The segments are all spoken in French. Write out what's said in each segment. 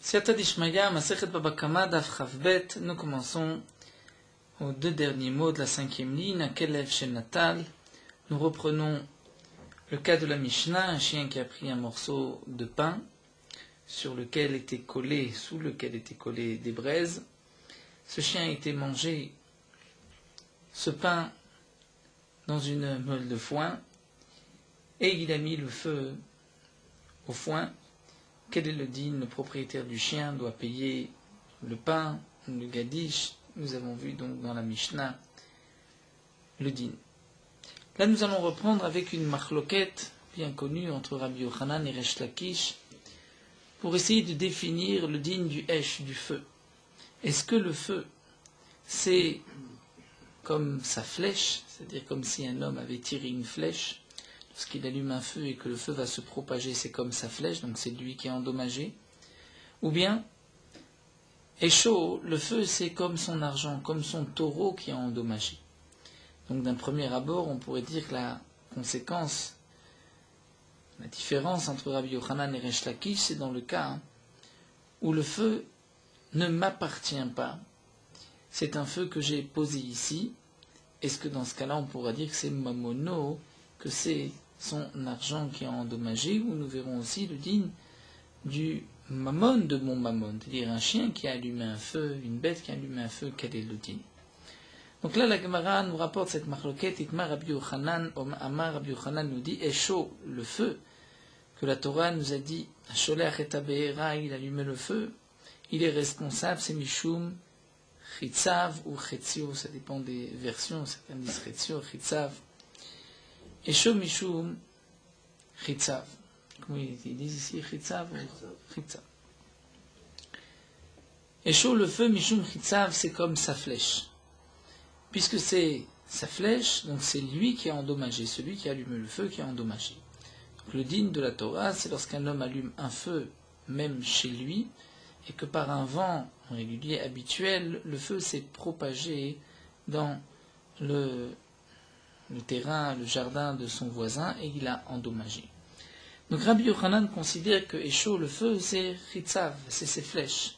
Siyata Dishmaya, Masechet Baba Kama, Daf Chavbet. Nous commençons aux deux derniers mots de la cinquième ligne, à Kelev Shel Natal. Nous reprenons le cas de la Mishnah, un chien qui a pris un morceau de pain sous lequel étaient collées des braises. Ce chien a été mangé ce pain dans une meule de foin et il a mis le feu au foin. Quel est le din? Le propriétaire du chien doit payer le pain, le gadish. Nous avons vu donc dans la Mishnah le din. Là nous allons reprendre avec une machloket bien connue entre Rabbi Yochanan et Resh Lakish pour essayer de définir le din du esh, du feu. Est-ce que le feu c'est comme sa flèche, c'est-à-dire comme si un homme avait tiré une flèche, lorsqu'il allume un feu et que le feu va se propager, c'est comme sa flèche, donc c'est lui qui est endommagé. Ou bien, Esho, le feu c'est comme son argent, comme son taureau qui est endommagé. Donc d'un premier abord, on pourrait dire que la conséquence, la différence entre Rabbi Yochanan et Resh Lakish, c'est dans le cas où le feu ne m'appartient pas. C'est un feu que j'ai posé ici. Est-ce que dans ce cas-là, on pourra dire que c'est mamono, que c'est son argent qui est endommagé, ou nous verrons aussi le din du mammon de mon mammon, c'est-à-dire un chien qui a allumé un feu, une bête qui a allumé un feu, quel est le din? Donc là, la Gemara nous rapporte cette marloquette, Itmar Rabbi Yochanan, Amar Rabbi Yochanan nous dit, Esho, le feu, que la Torah nous a dit, Sholech et Abeera, il allumait le feu, il est responsable, c'est Mishum, Chitzav ou Chetzio, ça dépend des versions, certains disent Chetzio, Chitzav. Esho Mishum Chitzav. Comment ils disent ici Chitzav ou Chitzav. Esho, le feu, Mishum Chitzav, c'est comme sa flèche. Puisque c'est sa flèche, donc c'est lui qui est endommagé, celui qui allume le feu qui est endommagé. Donc le din de la Torah, c'est lorsqu'un homme allume un feu, même chez lui, et que par un vent régulier, habituel, le feu s'est propagé dans le terrain, le jardin de son voisin, et il a endommagé. Donc Rabbi Yochanan considère que Esho, le feu, c'est Chitzav, c'est ses flèches.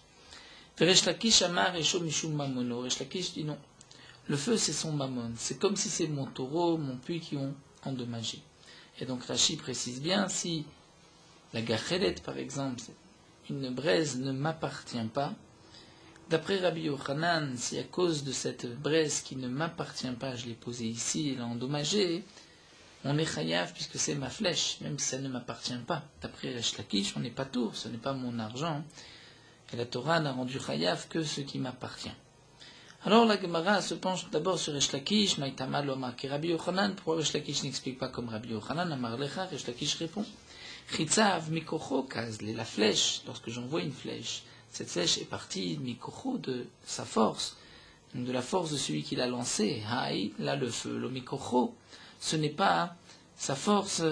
Resh Lakish Amar Esho Mishum Mamono. Resh Lakish dit non. Le feu, c'est son mammon. C'est comme si c'est mon taureau, mon puits qui ont endommagé. Et donc Rashi précise bien, si la gachelet, par exemple, une braise ne m'appartient pas, d'après Rabbi Yochanan, si à cause de cette braise qui ne m'appartient pas, je l'ai posée ici, elle a endommagé, on est chayav puisque c'est ma flèche, même si ça ne m'appartient pas. D'après Resh Lakish, on n'est pas tour, ce n'est pas mon argent. Et la Torah n'a rendu chayav que ce qui m'appartient. Alors la Gemara se penche d'abord sur Resh Lakish, Maïtama Loma, qui Rabbi Yochanan. Pourquoi Resh Lakish n'explique pas comme Rabbi Yochanan? Amar Lecha, Resh Lakish répond, Chitzav mikocho kazle, la flèche, lorsque j'envoie une flèche, cette flèche est partie mikocho de sa force, de la force de celui qui l'a lancée. Haï, là le feu, le mikocho, ce n'est pas sa force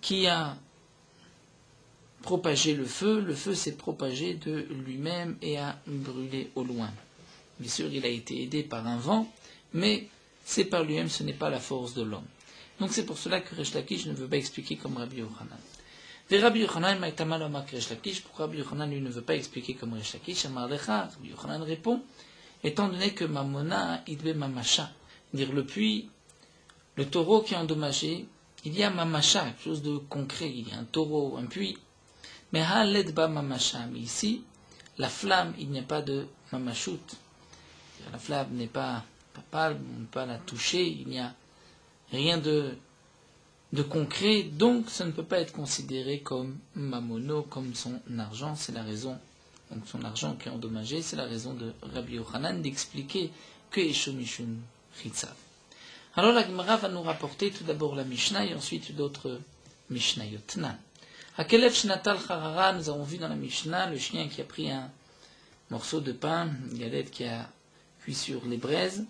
qui a propagé le feu s'est propagé de lui-même et a brûlé au loin. Bien sûr, il a été aidé par un vent, mais c'est par lui-même, ce n'est pas la force de l'homme. Donc c'est pour cela que Resh Lakish ne veut pas expliquer comme Rabbi Yochanan. Et Rabbi Yochanan, Maïtama Lama Resh Lakish, pourquoi Rabbi Yochanan lui ne veut pas expliquer comme Resh Lakish? Amar Lecha, Rabbi Yochanan répond, étant donné que Mamona idbe Mamasha, dire le puits, le taureau qui est endommagé, il y a Mamasha, quelque chose de concret, il y a un taureau, un puits. Mais Haledba Mamasha, mais ici, la flamme, il n'y a pas de Mamashut. La flamme n'est pas palpable, on ne peut pas la toucher, il n'y a rien de concret, donc ça ne peut pas être considéré comme mamono, comme son argent, c'est la raison, donc son argent qui est endommagé, c'est la raison de Rabbi Yochanan d'expliquer que Esho Mishum Chitzav. Alors la Gemara va nous rapporter tout d'abord la Mishnah et ensuite d'autres Mishnayotnan. À Kelev Shnatal Charara, nous avons vu dans la Mishnah le chien qui a pris un morceau de pain, une galette qui a cuit sur les braises.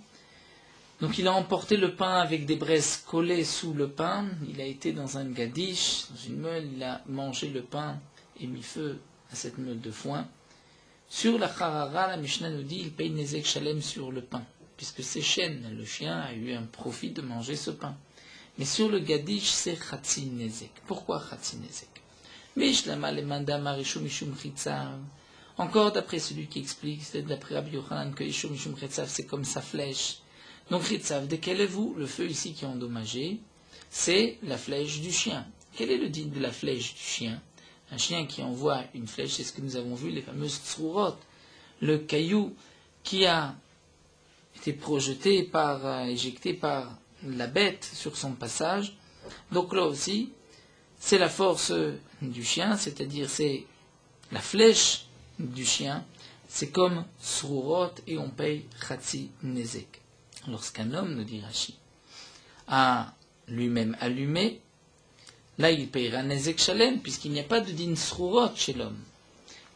Donc il a emporté le pain avec des braises collées sous le pain, il a été dans un gadish, dans une meule, il a mangé le pain et mis feu à cette meule de foin. Sur la Charara, la Mishnah nous dit, il paye Nezek Shalem sur le pain, puisque c'est chêne, le chien a eu un profit de manger ce pain. Mais sur le gadish, c'est Chatzi Nezek. Pourquoi Chatzi Nezek? Mishlama le mandam arishu mishum chitzav. Encore d'après celui qui explique, c'est d'après Rabbi Yochanan que Ishu mishum chitzav c'est comme sa flèche. Donc chitzav, de quel est vous le feu ici qui est endommagé? C'est la flèche du chien. Quel est le dit de la flèche du chien? Un chien qui envoie une flèche, c'est ce que nous avons vu, les fameuses tsurot, le caillou qui a été éjecté par la bête sur son passage. Donc là aussi, c'est la force du chien, c'est-à-dire c'est la flèche du chien, c'est comme tsurot et on paye chatzi nezek. Lorsqu'un homme, nous dit Rashi, a lui-même allumé, là il payera nezek shalem, puisqu'il n'y a pas de din tsurot chez l'homme.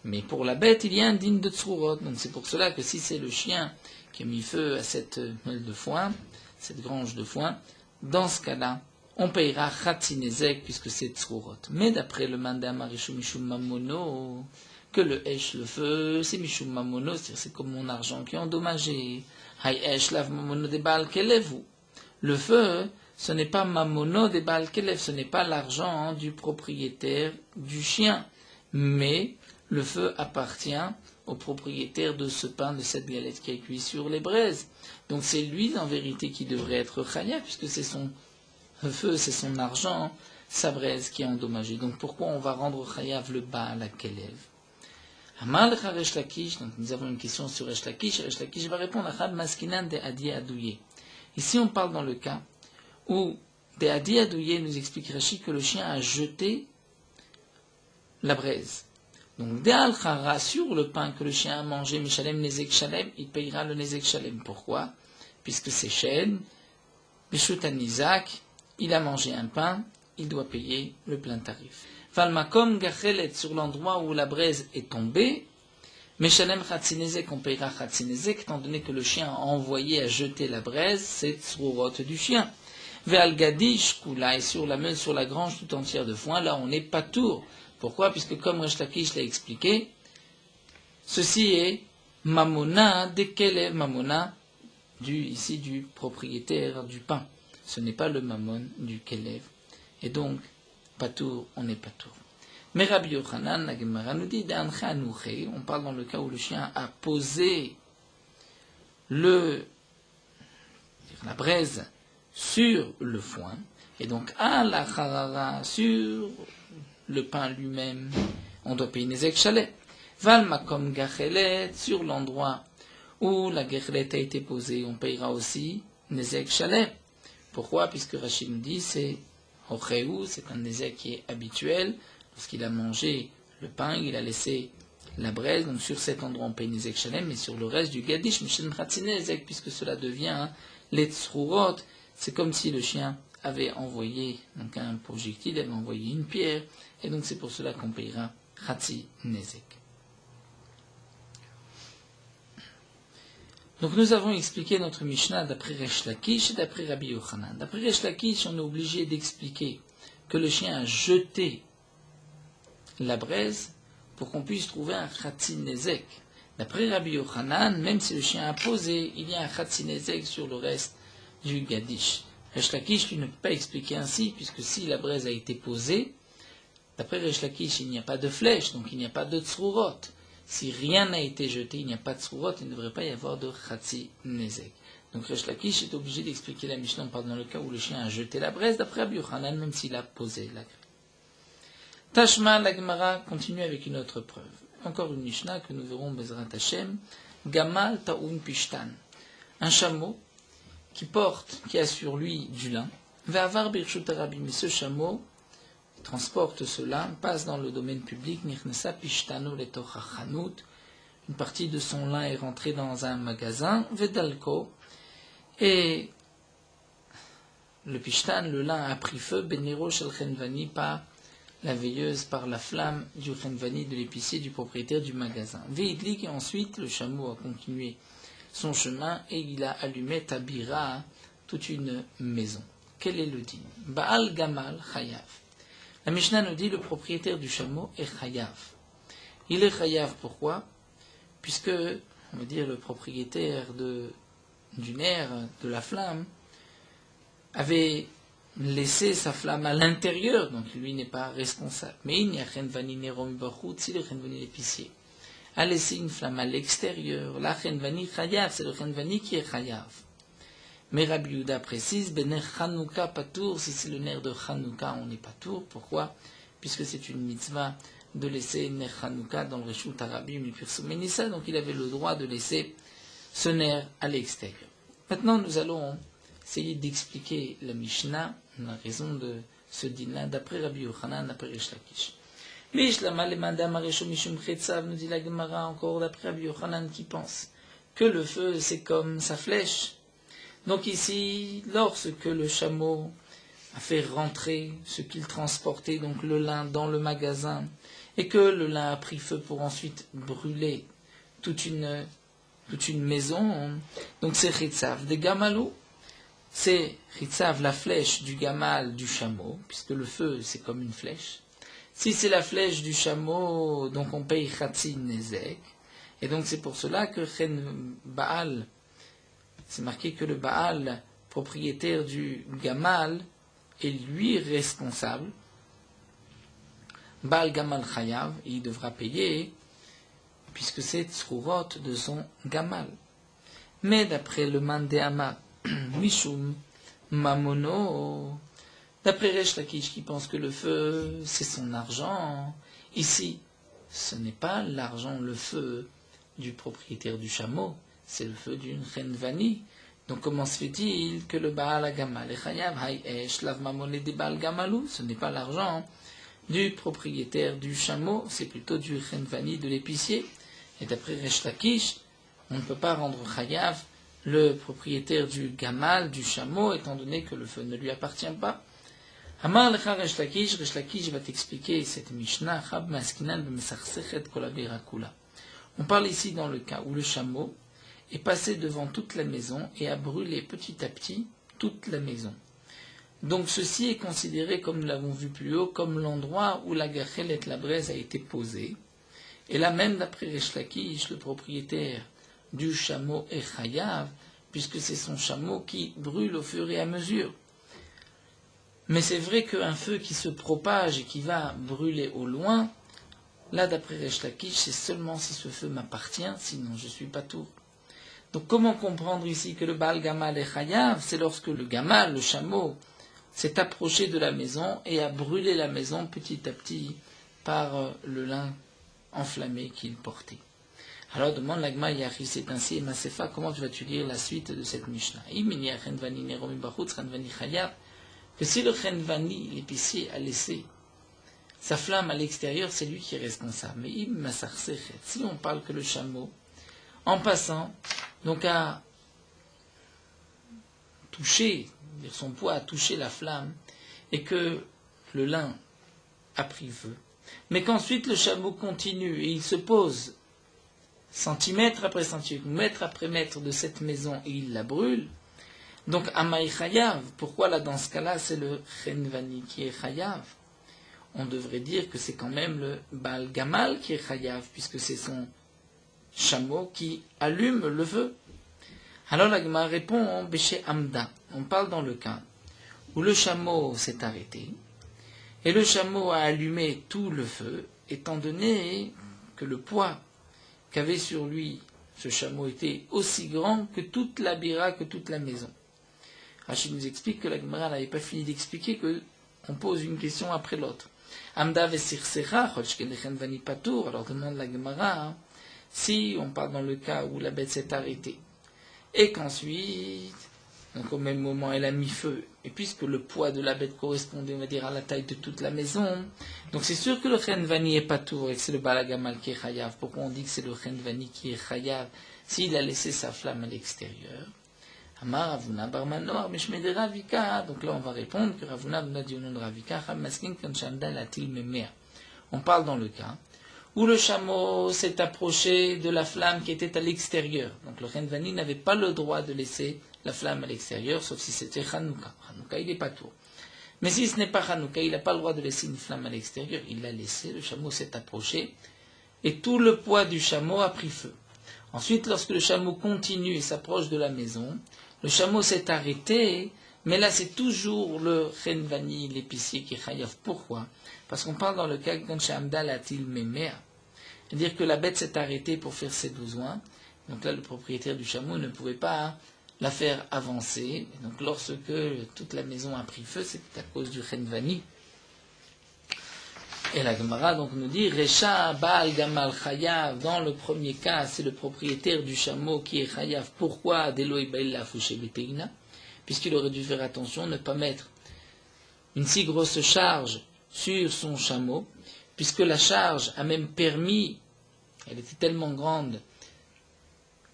Mais pour la bête, il y a un din de tsurot. Donc c'est pour cela que si c'est le chien qui a mis feu à cette meule de foin, cette grange de foin, dans ce cas-là, on payera chatzi nezek, puisque c'est tsurot. Mais d'après le mandam arishu mishum mamono, que le esh, le feu, c'est mishum mamono, c'est-à-dire c'est comme mon argent qui est endommagé. Hay esh lav mamono de bal kelevu. Le feu, ce n'est pas mamono de bal kelev, ce n'est pas l'argent du propriétaire du chien, mais le feu appartient au propriétaire de ce pain, de cette galette qui est cuit sur les braises. Donc c'est lui en vérité qui devrait être chayav, puisque c'est son feu, c'est son argent, sa braise qui est endommagée. Donc pourquoi on va rendre chayav le baal à kelev? Amar Resh Lakish, donc nous avons une question sur Resh Lakish. Resh Lakish va répondre à Chad Maskinan de Adi Adouye. Ici on parle dans le cas où de Adi Adouye nous explique Rashi que le chien a jeté la braise. Donc de Al-Khara, sur le pain que le chien a mangé, Mishalem Nezek Shalem, il payera le Nezek Shalem. Pourquoi? Puisque c'est Shen, Bishutan Isaac, il a mangé un pain, il doit payer le plein tarif. Falmakom Gachelet, sur l'endroit où la braise est tombée, Meshalem Chatzinezek, on payera Chatzinezek, étant donné que le chien a envoyé à jeter la braise, c'est Tzrurot du chien. Ve'al Gadish Kula, et sur la meule, sur la grange tout entière de foin, là on n'est pas tour. Pourquoi? Puisque comme Resh Lakish l'a expliqué, ceci est Mamona, desquels est Mamona, ici du propriétaire du pain. Ce n'est pas le Mamon du Kelev. Et donc, Patour, on n'est pas tour. Mais Rabbi Yochanan, la Gemara nous dit, on parle dans le cas où le chien a posé la braise sur le foin, et donc à la charara, sur le pain lui-même, on doit payer Nezek Shalem. Val makom gachelet, sur l'endroit où la gachelet a été posée, on payera aussi Nezek Shalem. Pourquoi? Puisque Rachid nous dit, c'est un Nezek qui est habituel. Lorsqu'il a mangé le pain, il a laissé la braise, donc sur cet endroit on paye Nezek Shalem, mais sur le reste du Gadish, Mishen Nezek, puisque cela devient les Tzrurot, c'est comme si le chien avait envoyé donc un projectile, avait envoyé une pierre, et donc c'est pour cela qu'on payera Chatzi Nezek. Donc nous avons expliqué notre Mishnah d'après Resh Lakish et d'après Rabbi Yochanan. D'après Resh Lakish, on est obligé d'expliquer que le chien a jeté la braise pour qu'on puisse trouver un Chatzi Nezek. D'après Rabbi Yochanan, même si le chien a posé, il y a un Chatzi Nezek sur le reste du Gadish. Resh Lakish, lui, ne peut pas expliquer ainsi, puisque si la braise a été posée, d'après Resh Lakish, il n'y a pas de flèche, donc il n'y a pas de tzrurot. Si rien n'a été jeté, il n'y a pas de tzrurot, il ne devrait pas y avoir de Chatzi Nezek. Donc Resh Lakish est obligé d'expliquer la Mishnah, on parle dans le cas où le chien a jeté la braise, d'après Rabbi Yochanan, même s'il a posé la graine. Tashma, la Gemara continue avec une autre preuve. Encore une Mishnah que nous verrons Bezrat Hashem. Gamal Ta'un Pishtan. Un chameau qui a sur lui du lin. Ve'avar birshut Rabbi, mais ce chameau transporte ce lin, passe dans le domaine public. Nirnesa Pishtano letoch hachanut. Une partie de son lin est rentrée dans un magasin. Vedalko. Et le Pishtan, le lin a pris feu. Benero shel Chenvani, par la veilleuse, par la flamme du Chenvani, de l'épicier, du propriétaire du magasin. Veidlik, et ensuite le chameau a continué son chemin et il a allumé Tabira, toute une maison. Quel est le din? Baal Gamal Chayav. La Mishnah nous dit le propriétaire du chameau est Chayav. Il est Chayav pourquoi? Puisque, on va dire, le propriétaire du nerf, de la flamme, avait laissé sa flamme à l'intérieur, donc lui n'est pas responsable. Mais il n'y a Chenvani Nerom Bachut, si le Chenvani l'épicier a laissé une flamme à l'extérieur, la Chenvani Chayav, c'est le Chenvani qui est Chayav. Mais Rabbi Yehuda précise, Bener Chanouka Patour, si c'est le nerf de Chanouka, on n'est pas tour. Pourquoi? Puisque c'est une mitzvah de laisser Ner Chanouka dans le Reshut Arabi Mipirso Menissa, donc il avait le droit de laisser ce nerf à l'extérieur. Maintenant, nous allons essayer d'expliquer la Mishnah, la raison de ce din-là, d'après Rabbi Yochanan, d'après Resh Lakish. Mishlama le mandam aresho mishum chetzav, nous dit la Gemara encore d'après Rabbi Yochanan qui pense que le feu c'est comme sa flèche. Donc ici, lorsque le chameau a fait rentrer ce qu'il transportait, donc le lin, dans le magasin, et que le lin a pris feu pour ensuite brûler toute une maison, donc c'est Ritzav de Gamalou, c'est Ritzav, la flèche du Gamal, du chameau, puisque le feu c'est comme une flèche. Si c'est la flèche du chameau, donc on paye Chatzin Nezek, et donc c'est pour cela que Chen Baal, c'est marqué que le Baal, propriétaire du Gamal, est lui responsable. Baal Gamal Chayav, il devra payer, puisque c'est Tzrurot de son Gamal. Mais d'après le Mandéama, Mishum Mamono, d'après Resh Lakish qui pense que le feu, c'est son argent, ici, ce n'est pas l'argent, le feu du propriétaire du chameau, c'est le feu d'une Chenvani. Donc comment se fait-il que le Baal Gamal est Chayav, Haïesh, Lav Mamone de Baal Gamalou, ce n'est pas l'argent du propriétaire du chameau, c'est plutôt du Chenvani de l'épicier. Et d'après Resh Lakish, on ne peut pas rendre Chayav le propriétaire du Gamal, du chameau, étant donné que le feu ne lui appartient pas. Amar lecha Resh Lakish va t'expliquer cette Mishnah, Chab Maskinan b'Mesachsechet Kol Avera Kula. On parle ici dans le cas où le chameau est passé devant toute la maison et a brûlé petit à petit toute la maison. Donc ceci est considéré, comme nous l'avons vu plus haut, comme l'endroit où la gachelet, la braise, a été posée. Et là même, d'après Resh Lakish, le propriétaire du chameau est chayav, puisque c'est son chameau qui brûle au fur et à mesure. Mais c'est vrai qu'un feu qui se propage et qui va brûler au loin, là d'après Resh Lakish, c'est seulement si ce feu m'appartient, sinon je suis pas tour. Donc comment comprendre ici que le Baal Gamal est chayav? C'est lorsque le Gamal, le chameau, s'est approché de la maison et a brûlé la maison petit à petit par le lin enflammé qu'il portait. Alors demande l'Agma Yachi, c'est ainsi, et Masefa, comment tu vas-tu lire la suite de cette Mishnah? Que si le Chenvani, l'épicier, a laissé sa flamme à l'extérieur, c'est lui qui est responsable. Mais si on parle que le chameau, en passant, donc a touché, son poids a touché la flamme, et que le lin a pris feu, mais qu'ensuite le chameau continue et il se pose centimètre après centimètre, mètre après mètre de cette maison et il la brûle, donc Amaï Chayav, pourquoi là dans ce cas-là c'est le Chenvani qui est Chayav? On devrait dire que c'est quand même le Baal Gamal qui est Chayav, puisque c'est son chameau qui allume le feu. Alors la Gemara répond Béché Amda, on parle dans le cas où le chameau s'est arrêté, et le chameau a allumé tout le feu, étant donné que le poids qu'avait sur lui ce chameau était aussi grand que toute la bira, que toute la maison. Rachid nous explique que la Gemara n'avait pas fini d'expliquer qu'on pose une question après l'autre. Amda vesirsecha, vani patour, alors demande la Gemara, si on parle dans le cas où la bête s'est arrêtée, et qu'ensuite, donc au même moment elle a mis feu, et puisque le poids de la bête correspondait, on va dire, à la taille de toute la maison, donc c'est sûr que le Chenvani est patour, et que c'est le Baal Gamal qui est chayav. Pourquoi on dit que c'est le Chenvani qui est chayav s'il a laissé sa flamme à l'extérieur? Amar Ravuna Barmanor, Meshmede Ravika. Donc là on va répondre que Ravuna nous a dit au nom de Ravika, Chamaskin Kanchanda Latil Memea. On parle dans le cas où le chameau s'est approché de la flamme qui était à l'extérieur. Donc le Chenvani n'avait pas le droit de laisser la flamme à l'extérieur, sauf si c'était Hanouka. Hanouka, il n'est pas tout. Mais si ce n'est pas Hanouka, il n'a pas le droit de laisser une flamme à l'extérieur. Il l'a laissé, le chameau s'est approché, et tout le poids du chameau a pris feu. Ensuite, lorsque le chameau continue et s'approche de la maison, le chameau s'est arrêté, Mais là, c'est toujours le Chenvani, l'épicier, qui est chayav. Pourquoi? Parce qu'on parle dans le cas quand Shamdal a-t-il mémère. C'est-à-dire que la bête s'est arrêtée pour faire ses besoins. Donc là, le propriétaire du chameau ne pouvait pas la faire avancer. Et donc lorsque toute la maison a pris feu, c'est à cause du Chenvani. Et la Gemara donc nous dit Recha Baal Gamal Chayav. Dans le premier cas, c'est le propriétaire du chameau qui est Chayav. Pourquoi Deloi Baila Fouché Beteina? Puisqu'il aurait dû faire attention, ne pas mettre une si grosse charge sur son chameau, puisque la charge a même permis, elle était tellement grande,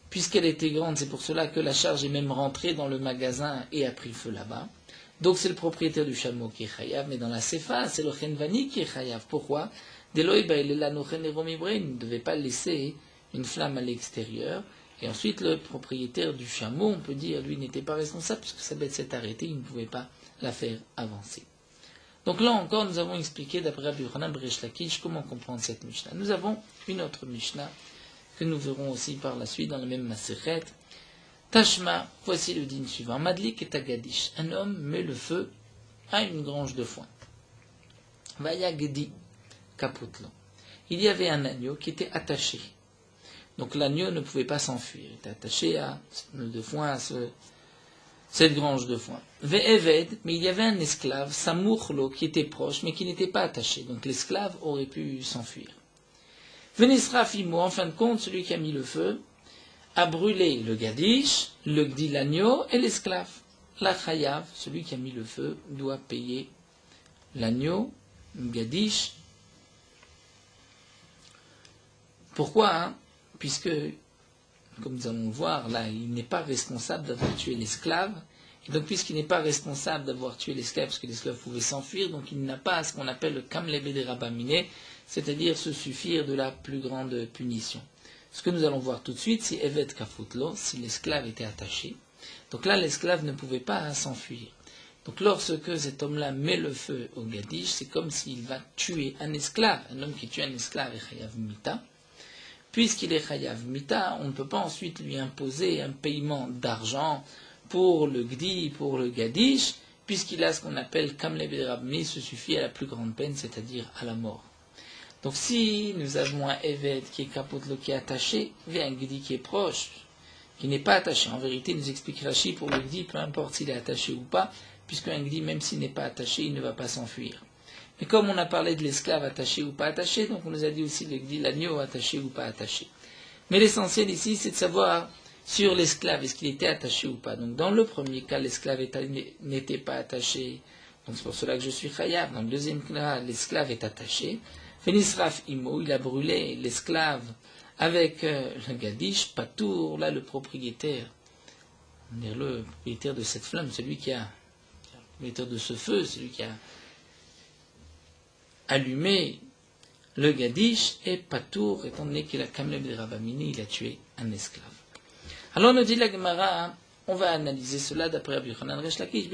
puisqu'elle était grande, c'est pour cela que la charge est même rentrée dans le magasin et a pris feu là-bas. Donc c'est le propriétaire du chameau qui est chayav, mais dans la Sefa, c'est le Chenvani qui est chayav. Pourquoi? Il ne devait pas laisser une flamme à l'extérieur. Et ensuite, le propriétaire du chameau, on peut dire, lui n'était pas responsable, puisque sa bête s'est arrêtée, il ne pouvait pas la faire avancer. Donc là encore, nous avons expliqué, d'après Rabbi Yochanan Beresh Lakish, comment comprendre cette Mishnah. Nous avons une autre Mishnah, que nous verrons aussi par la suite dans la même Masechet. Tashma, voici le dîme suivant. Madlik et Tagadish. Un homme met le feu à une grange de foin. Vayagdi kaputlo. Il y avait un agneau qui était attaché. Donc l'agneau ne pouvait pas s'enfuir. Il était attaché à de foin, à cette grange de foin. Ve'eved, mais il y avait un esclave, Samourlo, qui était proche, mais qui n'était pas attaché. Donc l'esclave aurait pu s'enfuir. Venisra Fimo, en fin de compte, celui qui a mis le feu, a brûlé le gadish, le gdi l'agneau et l'esclave. La chayav, celui qui a mis le feu, doit payer l'agneau, le gadish. Pourquoi? Puisque, comme nous allons le voir, là, il n'est pas responsable d'avoir tué l'esclave. Et donc, puisqu'il n'est pas responsable d'avoir tué l'esclave, parce que l'esclave pouvait s'enfuir, donc il n'a pas ce qu'on appelle le kamlebe de rabamine, c'est-à-dire se suffire de la plus grande punition. Ce que nous allons voir tout de suite, c'est Evet Kafutlo, si l'esclave était attaché. Donc là, l'esclave ne pouvait pas s'enfuir. Donc lorsque cet homme-là met le feu au gadish, c'est comme s'il va tuer un esclave. Un homme qui tue un esclave est chayav mita. Puisqu'il est chayav mita, on ne peut pas ensuite lui imposer un paiement d'argent pour le gdi, pour le gadish, puisqu'il a ce qu'on appelle kamle bedrabmi, se suffit à la plus grande peine, c'est-à-dire à la mort. Donc si nous avons un Evet qui est kaputlo, qui est attaché, et un gdi qui est proche, qui n'est pas attaché. En vérité, nous explique Rashi, pour le gdi, peu importe s'il est attaché ou pas, puisqu'un gdi, même s'il n'est pas attaché, il ne va pas s'enfuir. Mais comme on a parlé de l'esclave attaché ou pas attaché, donc on nous a dit aussi le gdi, l'agneau attaché ou pas attaché. Mais l'essentiel ici, c'est de savoir sur l'esclave, est-ce qu'il était attaché ou pas. Donc dans le premier cas, l'esclave n'était pas attaché, donc c'est pour cela que je suis chayav. Dans le deuxième cas, l'esclave est attaché. Fenisraf imo, il a brûlé l'esclave avec le gadish, patour, là le propriétaire de cette flamme, celui qui a, le propriétaire de ce feu, celui qui a allumé le gadish, et patour, étant donné qu'il a kamlem de Rabamini, il a tué un esclave. Alors nous dit la Gemara, on va analyser cela d'après Rabbi Yochanan Resh Lakish,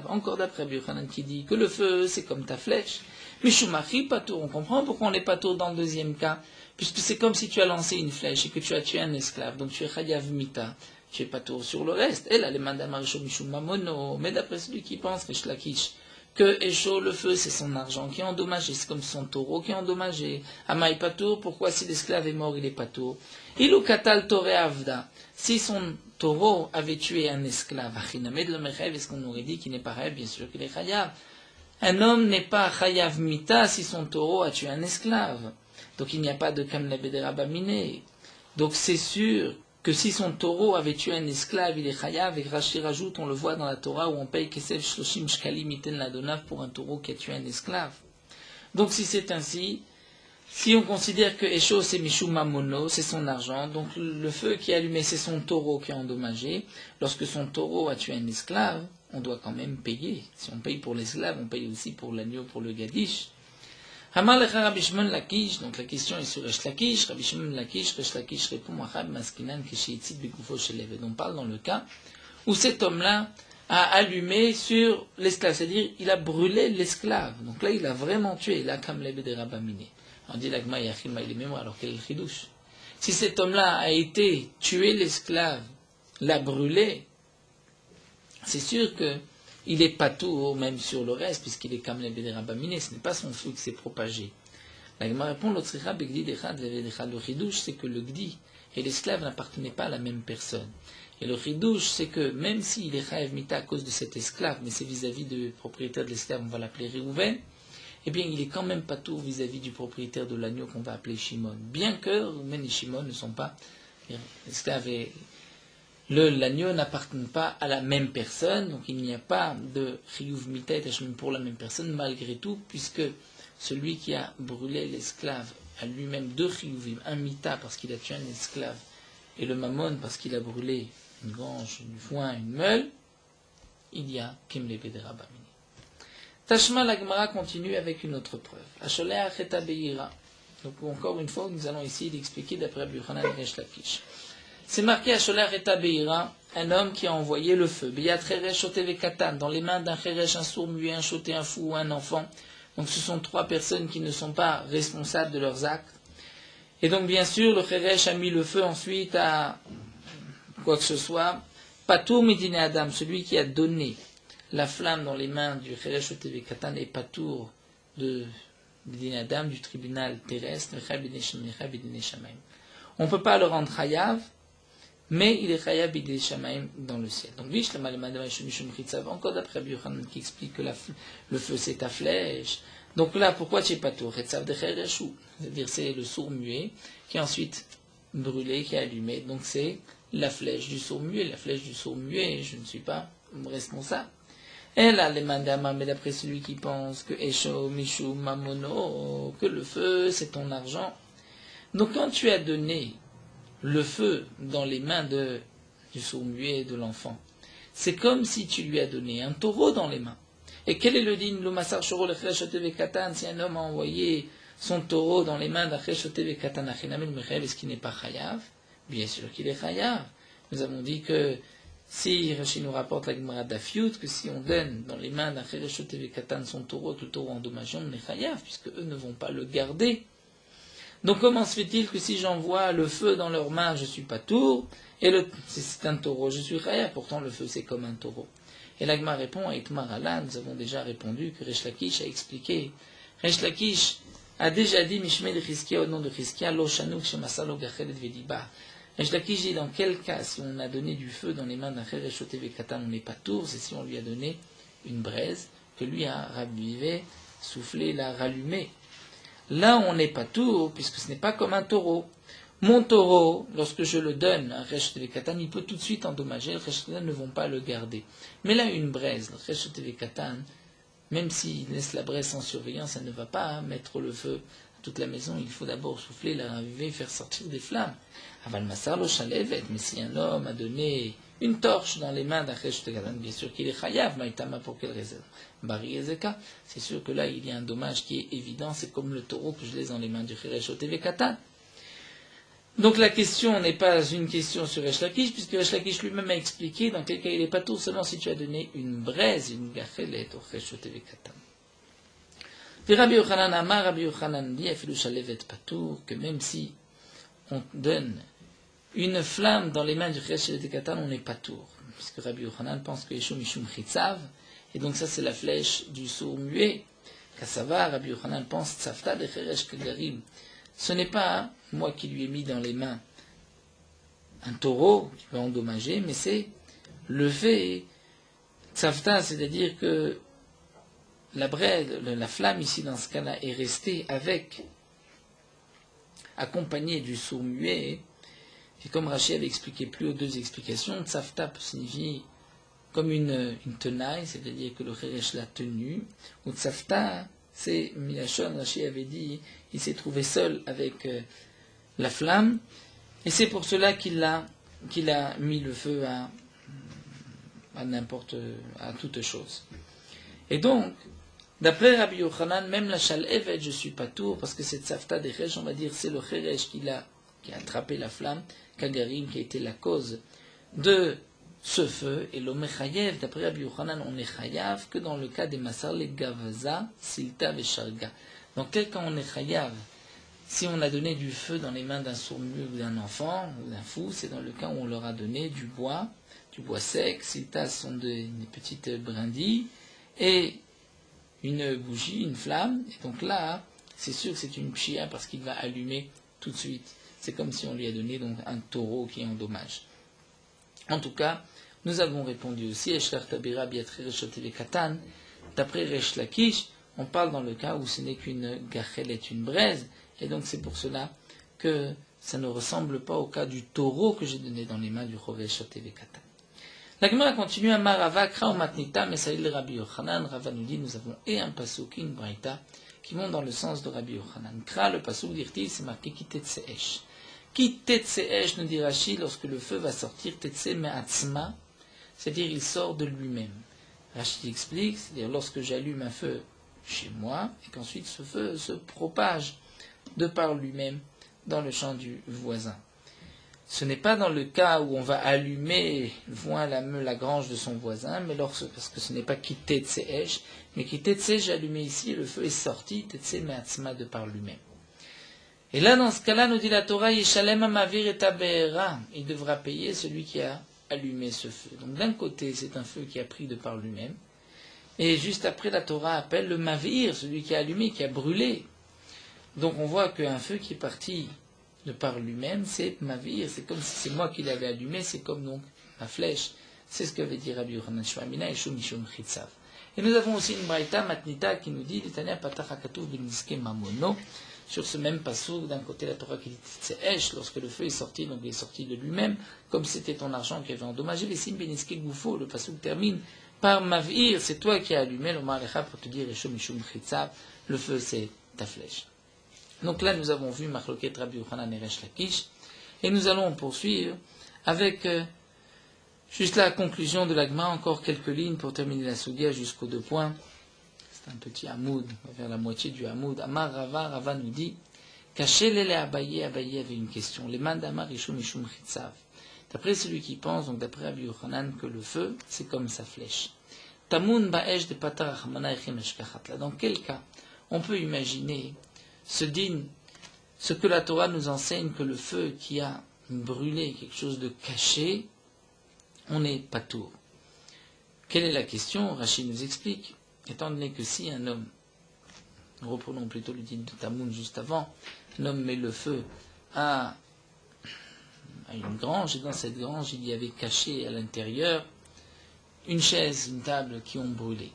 encore d'après Rabbi Yochanan qui dit que le feu c'est comme ta flèche. Mishumachi patour, on comprend pourquoi on est patour dans le deuxième cas, puisque c'est comme si tu as lancé une flèche et que tu as tué un esclave, donc tu es chayav mita, tu es patour sur le reste. Et là, les mandam Arisho Mishum Mamono, mais d'après celui qui pense, Resh Lakish, que Esho, le feu, c'est son argent qui est endommagé, c'est comme son taureau qui est endommagé. Amaï patour, pourquoi si l'esclave est mort, il est patour? Ilu katal tore avda, si son taureau avait tué un esclave, achinamed le mechev, est-ce qu'on aurait dit qu'il n'est pas chayav? Bien sûr qu'il est chayav. Un homme n'est pas chayav mita si son taureau a tué un esclave. Donc il n'y a pas de kamle bederabamine. Donc c'est sûr que si son taureau avait tué un esclave, il est chayav. Et Rashi rajoute, on le voit dans la Torah où on paye kesef shloshim shkalim iten ladonav pour un taureau qui a tué un esclave. Donc si c'est ainsi, si on considère que Esho c'est Mishum Mamono, c'est son argent, donc le feu qui est allumé c'est son taureau qui est endommagé, lorsque son taureau a tué un esclave, on doit quand même payer. Si on paye pour l'esclave, on paye aussi pour l'agneau, pour le gadish. Hamar lecha Rabbi Shimon Lakish, donc la question est sur Resh Lakish. Rabbi Shimon Lakish, Resh Lakish répond Achab Maskinan Keshiitzit Begufo Shelev. Et on parle dans le cas où cet homme-là a allumé sur l'esclave, c'est-à-dire il a brûlé l'esclave. Donc là, il a vraiment tué, la Kamlebe de Rabamine. On dit l'agma yachilma il est mémoire, alors quel est le chidouche? Si cet homme-là a été tué l'esclave, l'a brûlé, c'est sûr qu'il est patour même sur le reste, puisqu'il est Kamel Bederabamine, ce n'est pas son feu qui s'est propagé. La Gemara répond, le chidouche, c'est que le gdi et l'esclave n'appartenaient pas à la même personne. Et le chidouche, c'est que même s'il est chayav mita à cause de cet esclave, mais c'est vis-à-vis du propriétaire de l'esclave, on va l'appeler Réhouven, eh bien il est quand même patour vis-à-vis du propriétaire de l'agneau qu'on va appeler Shimon. Bien que Réhouven et Shimon ne sont pas, l'esclave et l'agneau n'appartiennent pas à la même personne, donc il n'y a pas de chiyuv mita et tashmim pour la même personne, malgré tout, puisque celui qui a brûlé l'esclave a lui-même deux chiyuvim, un mita parce qu'il a tué un esclave, et le mammon parce qu'il a brûlé une grange, du foin, une meule, il y a Kimle Bederabamine. Tashma, la Gemara continue avec une autre preuve. Asholea Cheta Beira. Donc encore une fois, nous allons essayer d'expliquer d'après Rabbi Yochanan et Resh Lakish. C'est marqué Asholea Cheta Beira, un homme qui a envoyé le feu. Beyat Cheresh Shote Katan, dans les mains d'un Cheresh, un sourd muet, un choté, un fou ou un enfant. Donc ce sont trois personnes qui ne sont pas responsables de leurs actes. Et donc bien sûr, le Cheresh a mis le feu ensuite à quoi que ce soit. Patour Medine Adam, celui qui a donné la flamme dans les mains du Cheresh Oteve Katan est patour de Medine Adam, du tribunal terrestre. On ne peut pas le rendre chayav, mais il est chayav bidei shamaim dans le ciel. Donc, encore d'après Rabbi Yochanan qui explique que le feu c'est ta flèche. Donc là, pourquoi tu es patour? C'est-à-dire c'est le sourd muet qui est ensuite brûlé, qui est allumé. Donc c'est la flèche du sourd muet. La flèche du sourd muet, je ne suis pas responsable. Et là, les mandamans, mais d'après celui qui pense que Esho, Mishu, Mamono, que le feu c'est ton argent. Donc quand tu as donné le feu dans les mains du sourd-muet et de l'enfant, c'est comme si tu lui as donné un taureau dans les mains. Et quel est le din? Le massar shoro le cheshotev katan, si un homme a envoyé son taureau dans les mains d'un cheshotev katan achinamel mechayav, est-ce qu'il n'est pas chayav? Bien sûr qu'il est chayav. Nous avons dit que si Rashi nous rapporte la Gemara d'Afiout, que si on donne dans les mains d'un cheshotev katan son taureau, que le taureau endommagé, on est chayav, puisque eux ne vont pas le garder. Donc comment se fait-il que si j'envoie le feu dans leurs mains, je ne suis pas tour, et c'est un taureau, je suis chayav, pourtant le feu c'est comme un taureau. Et l'Agma répond à Itmar Allah, nous avons déjà répondu que Resh Lakish a expliqué. Resh Lakish a déjà dit Mishme de Chizkia au nom de Chizkia, Lo Shanouk Shemasalo Gachelet Vediba. Resh Lakish dit dans quel cas, si on a donné du feu dans les mains d'un Cheresh Oteve Katan, on n'est pas tour, c'est si on lui a donné une braise, que lui a ravivé, soufflé, l'a rallumé. Là, on n'est pas tour, puisque ce n'est pas comme un taureau. Mon taureau, lorsque je le donne à Resh Katan, il peut tout de suite endommager, les Resh Katan ne vont pas le garder. Mais là, une braise, le Resh Katan, même s'il laisse la braise sans surveillance, ça ne va pas mettre le feu à toute la maison. Il faut d'abord souffler, la raviver, faire sortir des flammes. Aval Massar lo Shalevet, mais si un homme a donné une torche dans les mains d'un Resh Katan, bien sûr qu'il est chayav, maïtama, pour quelle raison? Bari Ezeka, c'est sûr que là, il y a un dommage qui est évident, c'est comme le taureau que je laisse dans les mains du Resh Katan. Donc la question n'est pas une question sur Resh Lakish, puisque Resh Lakish lui-même a expliqué dans quel cas il est pas tour seulement si tu as donné une braise, une gachelet au Resh Katan. Puis Rabbi Yochanan Amar, Rabbi Yochanan dit, Afilu Shalevet Patour, que même si on donne une flamme dans les mains du Resh Katan, on n'est pas tour. Puisque Rabbi Yochanan pense que Yeshua Mishum Chitzav, et donc ça c'est la flèche du sourd muet. Kassava, Rabbi Yochanan pense Tzavta de Cheresh Kagarim. Ce n'est pas moi qui lui ai mis dans les mains un taureau qui peut endommager, mais c'est le fait, tzavta, c'est-à-dire que la braise, la flamme ici dans ce cas-là est restée accompagnée du sourd muet, et comme Rashi avait expliqué plus haut deux explications, tzavta signifie comme une tenaille, c'est-à-dire que le cheresh l'a tenu, ou tzavta, c'est Milachon, Rashi avait dit, il s'est trouvé seul avec la flamme, et c'est pour cela qu'il a mis le feu à toute chose. Et donc, d'après Rabbi Yochanan, même la Shalevet, je suis pas tour, parce que cette Tzavta des Cheresh, on va dire, c'est le Cheresh qui a attrapé la flamme, Kagarim, qui a été la cause de ce feu, et l'Omer Chayev, d'après Rabbi Yochanan, on est Chayav que dans le cas des Massar, les Gavaza, Silta et Sharga. Donc, quel cas on est Chayav, Si on a donné du feu dans les mains d'un sourd-muet ou d'un enfant ou d'un fou, c'est dans le cas où on leur a donné du bois sec. Ces tasses sont des petites brindilles et une bougie, une flamme. Et donc là, c'est sûr que c'est une pshia parce qu'il va allumer tout de suite. C'est comme si on lui a donné donc un taureau qui endommage. En tout cas, nous avons répondu aussi, d'après Resh Lakish, on parle dans le cas où ce n'est qu'une gachelet, une braise, et donc c'est pour cela que ça ne ressemble pas au cas du taureau que j'ai donné dans les mains du Chovesh Katan. La Gemara continue à Marava, Krao Matnita, Mesaïl Rabbi Yochanan. Rava nous dit, nous avons et un pasuk, une braïta, qui vont dans le sens de Rabbi Yochanan. Kra, le pasuk d'Irti, c'est marqué Kitetseesh. Kitetseesh, nous dit Rashi, lorsque le feu va sortir, Tetse Me'atzma, c'est-à-dire il sort de lui-même. Rashi explique, c'est-à-dire lorsque j'allume un feu chez moi, et qu'ensuite ce feu se propage de par lui-même dans le champ du voisin. Ce n'est pas dans le cas où on va allumer la grange de son voisin, mais parce que ce n'est pas quitté tse'esh, mais quitté tse'esh, j'ai allumé ici, le feu est sorti, tetse me'atzma, de par lui-même. Et là, dans ce cas-là, nous dit la Torah, Yeshalem amavir et tabe'era, il devra payer celui qui a allumé ce feu. Donc d'un côté, c'est un feu qui a pris de par lui-même, et juste après, la Torah appelle le mavir, celui qui a allumé, qui a brûlé. Donc on voit qu'un feu qui est parti de par lui-même, c'est mavir, c'est comme si c'est moi qui l'avais allumé, c'est comme donc ma flèche. C'est ce qu'avait dit Rabbi Yochanan Shmamina et Shum Mishum Chitzav. Et nous avons aussi une braïta matnita qui nous dit L'Itania patach hakatuv b'niske mamono. Sur ce même passouk, d'un côté la Torah qui dit Tse'esh, lorsque le feu est sorti, donc il est sorti de lui-même, comme c'était ton argent qui avait endommagé, les sim b'niske goufo, le passouk termine par mavir, c'est toi qui as allumé, l'omar lecha, pour te dire Shum Mishum Chitzav, le feu c'est ta flèche. Donc là, nous avons vu Machloket Rabbi Yochanan et Resh Lakish, et nous allons poursuivre avec juste la conclusion de l'Agma, encore quelques lignes pour terminer la Sugia jusqu'aux 2 points. C'est un petit Hamoud, on va vers la moitié du Hamoud. Amar Rava, Rava nous dit, Caché l'élé Abaye, Abaye avait une question. Les mains d'Amar Ishum Ishum Chitzav. D'après celui qui pense, donc d'après Rabbi Yochanan, que le feu, c'est comme sa flèche. Tamun ba'esh de patar achmana echem eshkachat. Dans quel cas on peut imaginer ce que la Torah nous enseigne, que le feu qui a brûlé quelque chose de caché, on n'est pas tour. Quelle est la question? Rachid nous explique, étant donné que si un homme, nous reprenons plutôt le titre de Tamoun juste avant, un homme met le feu à une grange, et dans cette grange il y avait caché à l'intérieur une chaise, une table qui ont brûlé.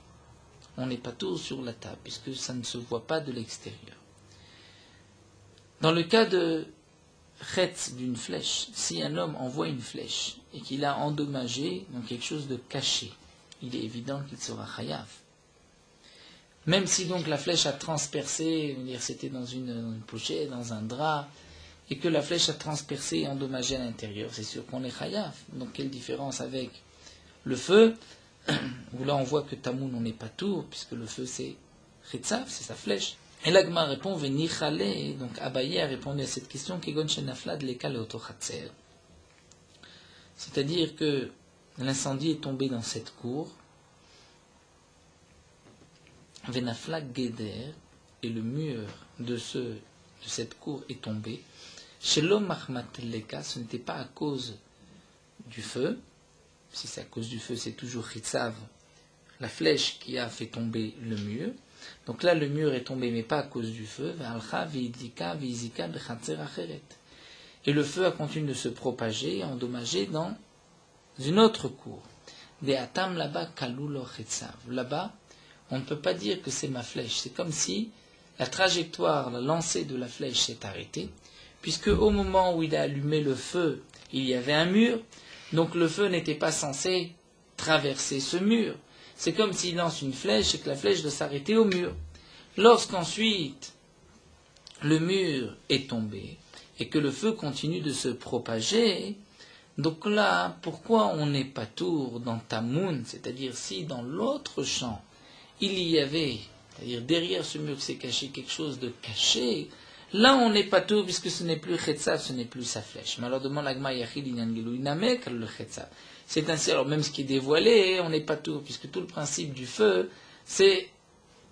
On n'est pas tour sur la table, puisque ça ne se voit pas de l'extérieur. Dans le cas de chetz, d'une flèche, si un homme envoie une flèche et qu'il a endommagé donc quelque chose de caché, il est évident qu'il sera chayav. Même si donc la flèche a transpercé, c'était dans une pochette, dans un drap, et que la flèche a transpercé et endommagé à l'intérieur, c'est sûr qu'on est chayav. Donc quelle différence avec le feu, où là on voit que Tamoun on n'est pas tour, puisque le feu c'est chetzav, c'est sa flèche. Et l'Agma répond, Venichale, donc Abaye a répondu à cette question, Kegon Shenaflad Lekal Otochatzer. C'est-à-dire que l'incendie est tombé dans cette cour, Venaflag Geder, et le mur de cette cour est tombé. Shelom Mahmat Leka, ce n'était pas à cause du feu, si c'est à cause du feu, c'est toujours Chitzav, la flèche qui a fait tomber le mur. Donc là, le mur est tombé, mais pas à cause du feu. Et le feu a continué de se propager, endommager dans une autre cour. Là-bas, on ne peut pas dire que c'est ma flèche. C'est comme si la trajectoire, la lancée de la flèche s'est arrêtée, puisque au moment où il a allumé le feu, il y avait un mur, donc le feu n'était pas censé traverser ce mur. C'est comme s'il lance une flèche et que la flèche doit s'arrêter au mur. Lorsqu'ensuite le mur est tombé et que le feu continue de se propager, donc là, pourquoi on n'est pas tour dans Tamoun, c'est-à-dire si dans l'autre champ il y avait, c'est-à-dire derrière ce mur qui s'est caché quelque chose de caché, là on n'est pas tour puisque ce n'est plus Chetzav, ce n'est plus sa flèche. Mais alors demande l'Agma Yachid Inyangelou Inamek le Chetzav. C'est ainsi, alors même ce qui est dévoilé, on n'est pas tout, puisque tout le principe du feu, c'est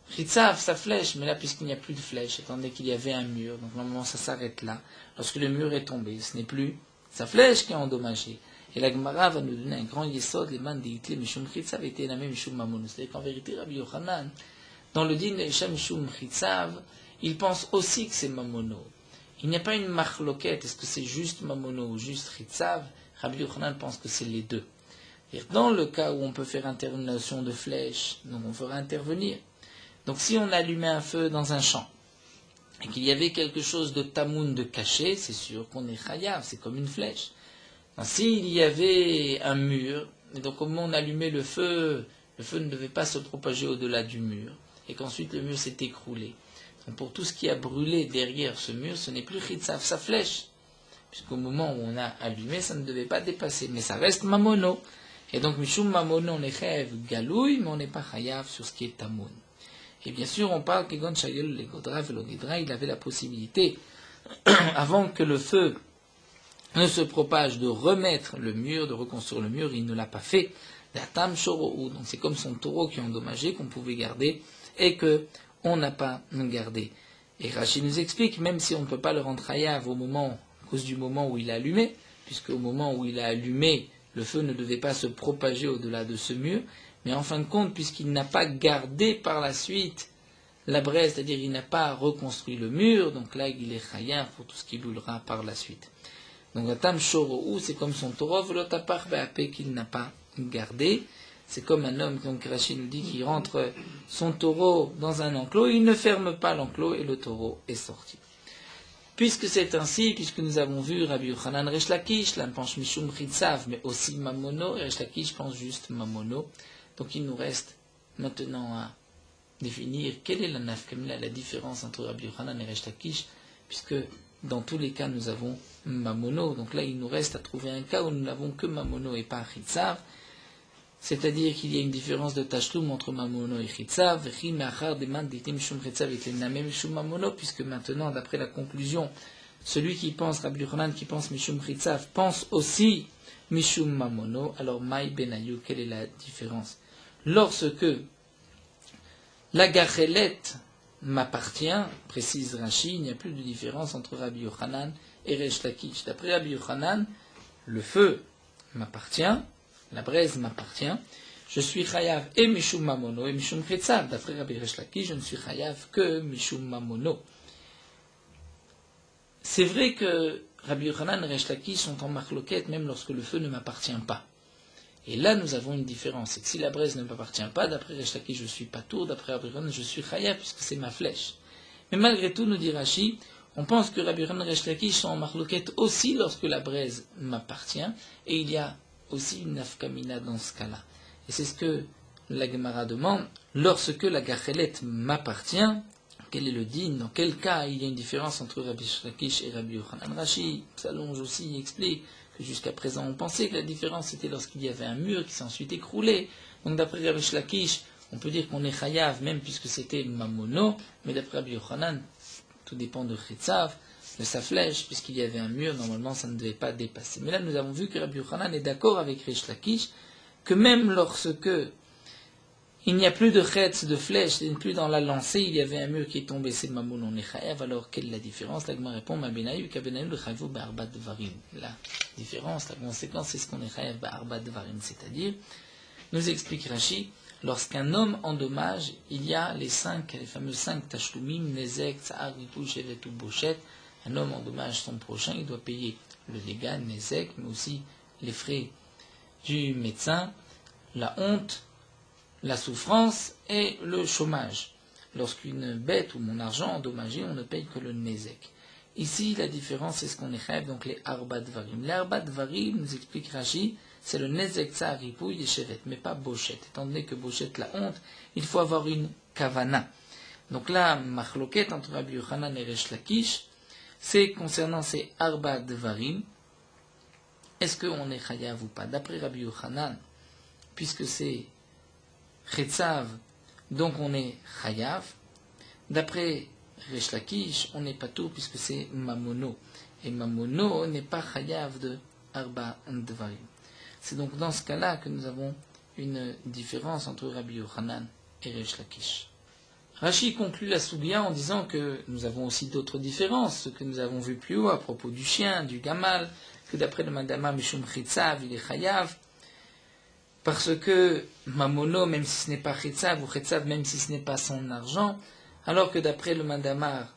Chitzav, sa flèche, mais là, puisqu'il n'y a plus de flèche, étant donné qu'il y avait un mur, donc normalement ça s'arrête là. Lorsque le mur est tombé, ce n'est plus sa flèche qui est endommagée. Et la Gemara va nous donner un grand yesod, les man d'Itle, Mishum Chitzav, était la même Mishum Mamono. C'est-à-dire qu'en vérité, Rabbi Yochanan, dans le din Isha Mishum Chitzav, il pense aussi que c'est Mamono. Il n'y a pas une marloquette, est-ce que c'est juste Mamono ou juste Chitzav? Rabbi Yochanan pense que c'est les deux. Et dans le cas où on peut faire intervention de flèche, donc on fera intervenir. Donc si on allumait un feu dans un champ, et qu'il y avait quelque chose de tamoun de caché, c'est sûr qu'on est chayav, c'est comme une flèche. S'il y avait un mur, et donc au moment où on allumait le feu ne devait pas se propager au-delà du mur, et qu'ensuite le mur s'est écroulé. Donc pour tout ce qui a brûlé derrière ce mur, ce n'est plus chitzav, sa flèche. Puisqu'au moment où on a allumé, ça ne devait pas dépasser, mais ça reste mamono. Et donc mishum mamono, on est chayav galouille, mais on n'est pas chayav sur ce qui est tamoun. Et bien sûr, on parle qu'Egon Shayel, le Godra, Velonidra, il avait la possibilité, avant que le feu ne se propage, de remettre le mur, de reconstruire le mur, il ne l'a pas fait. Datam Shoro'u, donc c'est comme son taureau qui est endommagé, qu'on pouvait garder, et que on n'a pas gardé. Et Rachid nous explique, même si on ne peut pas le rendre chayav à cause du moment où il a allumé, puisque au moment où il a allumé, le feu ne devait pas se propager au-delà de ce mur, mais en fin de compte, puisqu'il n'a pas gardé par la suite la braise, c'est-à-dire il n'a pas reconstruit le mur, donc là il est chayav pour tout ce qui brûlera par la suite. Donc Atam Shoro'u, c'est comme son taureau, Velotapar Be'apé qu'il n'a pas gardé. C'est comme un homme, comme Rachid nous dit, qui rentre son taureau dans un enclos, il ne ferme pas l'enclos et le taureau est sorti. Puisque c'est ainsi, puisque nous avons vu Rabbi Yochanan Resh Lakish, là penche Mishum Chitzav, mais aussi Mamono, et Resh Lakish pense juste Mamono. Donc il nous reste maintenant à définir quelle est la nafkamina, la différence entre Rabbi Yochanan et Resh Lakish, puisque dans tous les cas nous avons Mamono. Donc là il nous reste à trouver un cas où nous n'avons que Mamono et pas Chitzav. C'est-à-dire qu'il y a une différence de Tashlum entre Mamono et Chitzav, puisque maintenant, d'après la conclusion, celui qui pense, Rabbi Yochanan, qui pense Mishum Chitzav, pense aussi Mishum Mamono. Alors, Maï Benayu, quelle est la différence? Lorsque la gachelette m'appartient, précise Rashi, il n'y a plus de différence entre Rabbi Yochanan et Resh Lakish. D'après Rabbi Yochanan, le feu m'appartient, la braise m'appartient, je suis chayav et mishum mamono et mishum chitzav. D'après Rabbi Resh Lakish, je ne suis chayav que mishum mamono. C'est vrai que Rabbi Yochanan et Resh Lakish sont en marloquette même lorsque le feu ne m'appartient pas. Et là, nous avons une différence. C'est que si la braise ne m'appartient pas, d'après Resh Lakish, je suis pas tour, d'après Rabbi Yochanan, je suis chayav puisque c'est ma flèche. Mais malgré tout, nous dit Rashi, on pense que Rabbi Yochanan et Resh Lakish sont en marloquette aussi lorsque la braise m'appartient, et il y a aussi une nafkamina dans ce cas-là. Et c'est ce que la Gemara demande. Lorsque la gachelette m'appartient, quel est le din? Dans quel cas il y a une différence entre Rabbi Lakish et Rabbi Yochanan? Rashi s'allonge aussi, il explique que jusqu'à présent on pensait que la différence était lorsqu'il y avait un mur qui s'est ensuite écroulé. Donc d'après Rabbi Lakish, on peut dire qu'on est chayav même puisque c'était mamono, mais d'après Rabbi Yochanan, tout dépend de Chitzav, de sa flèche, puisqu'il y avait un mur, normalement ça ne devait pas dépasser. Mais là nous avons vu que Rabbi Yochanan est d'accord avec Resh Lakish, que même lorsque il n'y a plus de chetz, de flèche, il n'y a plus dans la lancée, il y avait un mur qui est tombé, c'est mamoun, on est chayav, alors quelle est la différence? L'agma répond, ma benayu, ka benayu, le chayvu ba'arba devarim. La différence, la conséquence, c'est ce qu'on est chayav ba'arba devarim, c'est-à-dire, nous explique Rashi, lorsqu'un homme endommage, il y a les fameux 5 tashlumim, nezek, tsa'ar, ritou, shevet ou bochet. Un homme endommage son prochain, il doit payer le dégât, nezek, mais aussi les frais du médecin, la honte, la souffrance et le chômage. Lorsqu'une bête ou mon argent endommagé, on ne paye que le nezek. Ici, la différence, c'est ce qu'on écrit, donc les arba dvarim. Les arba dvarim, nous explique Rashi, c'est le nezek tsar ripouille des chevet, mais pas bochet. Étant donné que bochet, la honte, il faut avoir une kavana. Donc là, machloket entre Rabbi Yochanan et Resh Lakish, c'est concernant ces arba dvarim, est-ce qu'on est chayav ou pas? D'après Rabbi Yochanan, puisque c'est chetzav, donc on est chayav. D'après Resh Lakish, on n'est pas tout puisque c'est mamono. Et mamono n'est pas chayav de arba dvarim. C'est donc dans ce cas-là que nous avons une différence entre Rabbi Yochanan et Resh Lakish. Rashi conclut la Sougia en disant que nous avons aussi d'autres différences, ce que nous avons vu plus haut à propos du chien, du gamal, que d'après le Madama Mishum Chitzav, il est chayav, parce que Mamono, même si ce n'est pas Chitzav, ou Chitzav, même si ce n'est pas son argent, alors que d'après le Madamar,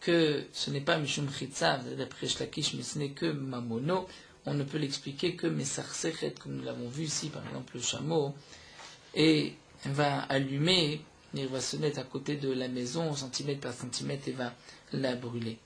que ce n'est pas Mishum Chitzav, d'après Shlakish, mais ce n'est que Mamono, on ne peut l'expliquer que Mesar Sechet, comme nous l'avons vu ici, par exemple le chameau, et va allumer, il va se mettre à côté de la maison, centimètre par centimètre, et va la brûler.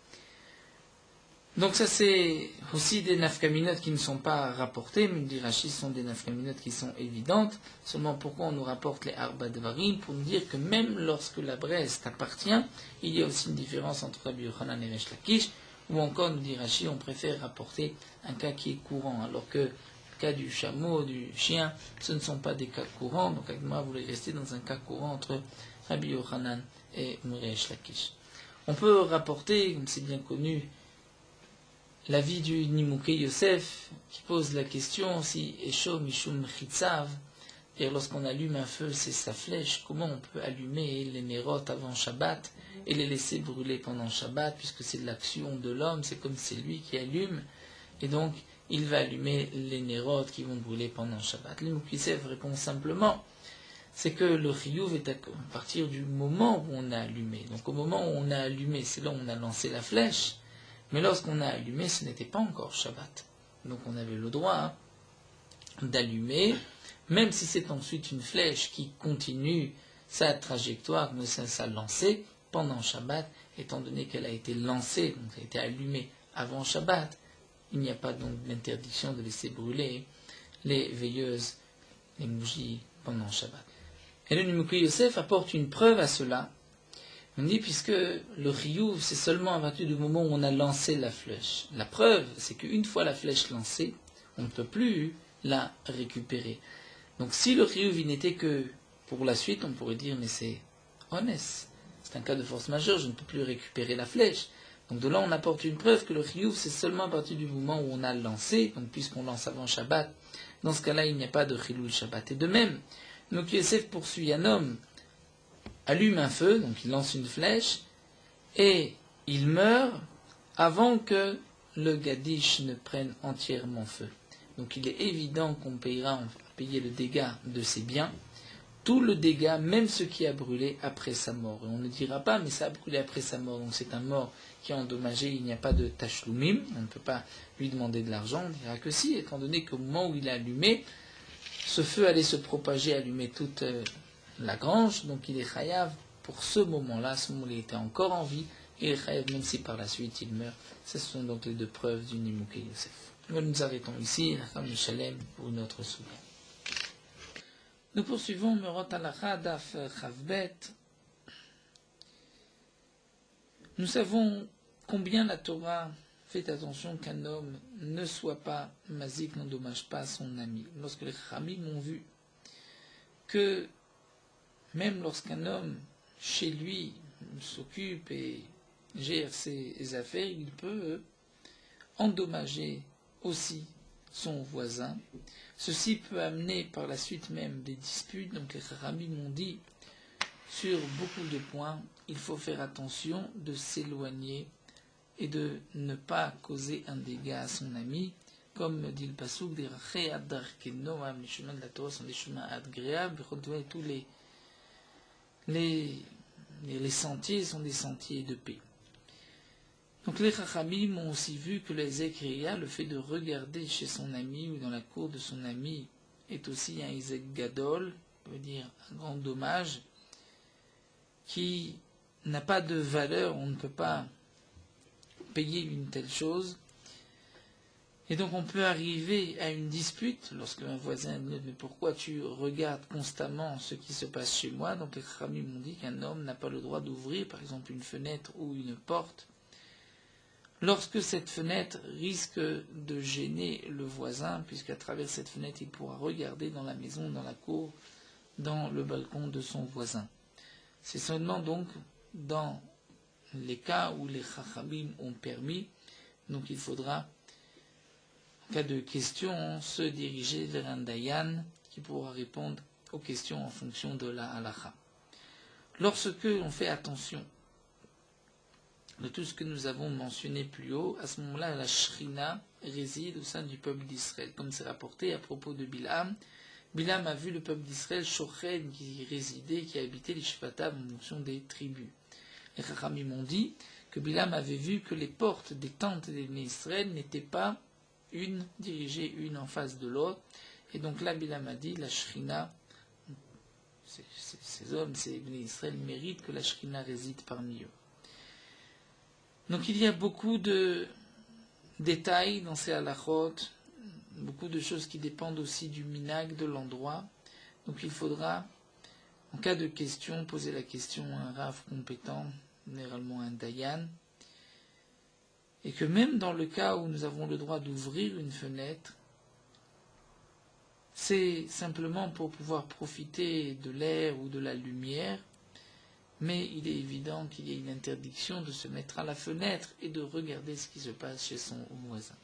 Donc ça c'est aussi des nafkaminotes qui ne sont pas rapportées, mais les Rashi sont des nafkaminotes qui sont évidentes. Seulement pourquoi on nous rapporte les Arba Devarim, pour nous dire que même lorsque la Brest appartient, il y a aussi une différence entre Rabbi Yochanan et Resh Lakish, ou encore nous dit Rashi, on préfère rapporter un cas qui est courant, alors que le cas du chameau, du chien, ce ne sont pas des cas courants, donc Agma voulait rester dans un cas courant entre Rabbi Yochanan et Resh Lakish. On peut rapporter, comme c'est bien connu, l'avis du Nimouké Yosef, qui pose la question si Esho Mishum Chitzav, c'est-à-dire lorsqu'on allume un feu, c'est sa flèche, comment on peut allumer les mérotes avant Shabbat et les laisser brûler pendant Shabbat, puisque c'est l'action de l'homme, c'est comme c'est lui qui allume, et donc il va allumer les mérotes qui vont brûler pendant Shabbat. Le Nimouké Yosef répond simplement, c'est que le chiyuv est à partir du moment où on a allumé. Donc au moment où on a allumé, c'est là où on a lancé la flèche, mais lorsqu'on a allumé, ce n'était pas encore Shabbat. Donc on avait le droit d'allumer, même si c'est ensuite une flèche qui continue sa trajectoire, sa lancée, pendant Shabbat, étant donné qu'elle a été lancée, donc elle a été allumée avant Shabbat, il n'y a pas donc d'interdiction de laisser brûler les veilleuses, les bougies pendant Shabbat. Et le Nimouké Yosef apporte une preuve à cela. On dit, puisque le chiyuv, c'est seulement à partir du moment où on a lancé la flèche. La preuve, c'est qu'une fois la flèche lancée, on ne peut plus la récupérer. Donc si le chiyuv n'était que pour la suite, on pourrait dire, mais c'est honnête. C'est un cas de force majeure, je ne peux plus récupérer la flèche. Donc de là, on apporte une preuve que le chiyuv, c'est seulement à partir du moment où on a lancé, donc puisqu'on lance avant Shabbat, dans ce cas-là, il n'y a pas de chilul Shabbat. Et de même, donc Yosef poursuit un homme, allume un feu, donc il lance une flèche, et il meurt avant que le gadish ne prenne entièrement feu. Donc il est évident qu'on va payer le dégât de ses biens, tout le dégât, même ce qui a brûlé après sa mort. Et on ne dira pas, mais ça a brûlé après sa mort, donc c'est un mort qui a endommagé, il n'y a pas de tashlumim, on ne peut pas lui demander de l'argent, on dira que si, étant donné qu'au moment où il a allumé, ce feu allait se propager, allumer toute la grange, donc il est chayav pour ce moment-là, ce moment où il était encore en vie, il est chayav même si par la suite il meurt. Ce sont donc les deux preuves du Nimouké Yosef. Nous arrêtons ici, la femme de Shalem, pour notre souvenir. Nous poursuivons Merot Halacha Daf Chavbet. Nous savons combien la Torah fait attention qu'un homme ne soit pas mazik, n'endommage pas son ami. Lorsque les Chachamim ont vu que même lorsqu'un homme, chez lui, s'occupe et gère ses affaires, il peut endommager aussi son voisin. Ceci peut amener par la suite même des disputes. Donc les Chachamim m'ont dit, sur beaucoup de points, il faut faire attention de s'éloigner et de ne pas causer un dégât à son ami. Comme dit le Passouk, les chemins de la Torah sont des chemins agréables, tous les sentiers sont des sentiers de paix. Donc les Chachamim ont aussi vu que les Zekriya, le fait de regarder chez son ami ou dans la cour de son ami, est aussi un Izek Gadol, ça veut dire un grand dommage, qui n'a pas de valeur, on ne peut pas payer une telle chose. Et donc on peut arriver à une dispute lorsque un voisin dit mais pourquoi tu regardes constamment ce qui se passe chez moi. Donc les Chachamim m'ont dit qu'un homme n'a pas le droit d'ouvrir par exemple une fenêtre ou une porte lorsque cette fenêtre risque de gêner le voisin, puisqu'à travers cette fenêtre il pourra regarder dans la maison, dans la cour, dans le balcon de son voisin. C'est seulement donc dans les cas où les Chachamim ont permis, donc il faudra en cas de question, se diriger vers un dayan qui pourra répondre aux questions en fonction de la halacha. Lorsque l'on fait attention de tout ce que nous avons mentionné plus haut, à ce moment-là, la Shrina réside au sein du peuple d'Israël. Comme c'est rapporté à propos de Bilam, Bilam a vu le peuple d'Israël, Shochen, qui résidait, qui habitait les Shvatim en fonction des tribus. Les Chachamim ont dit que Bilam avait vu que les portes des tentes des Bnei Israël n'étaient pas une dirigée une en face de l'autre. Et donc là, Bilam a dit, la Shrina, ces hommes, ces Bnei Israël méritent que la Shrina réside parmi eux. Donc il y a beaucoup de détails dans ces halachot, beaucoup de choses qui dépendent aussi du minag, de l'endroit. Donc il faudra, en cas de question, poser la question à un rav compétent, généralement un dayan, et que même dans le cas où nous avons le droit d'ouvrir une fenêtre, c'est simplement pour pouvoir profiter de l'air ou de la lumière, mais il est évident qu'il y a une interdiction de se mettre à la fenêtre et de regarder ce qui se passe chez son voisin.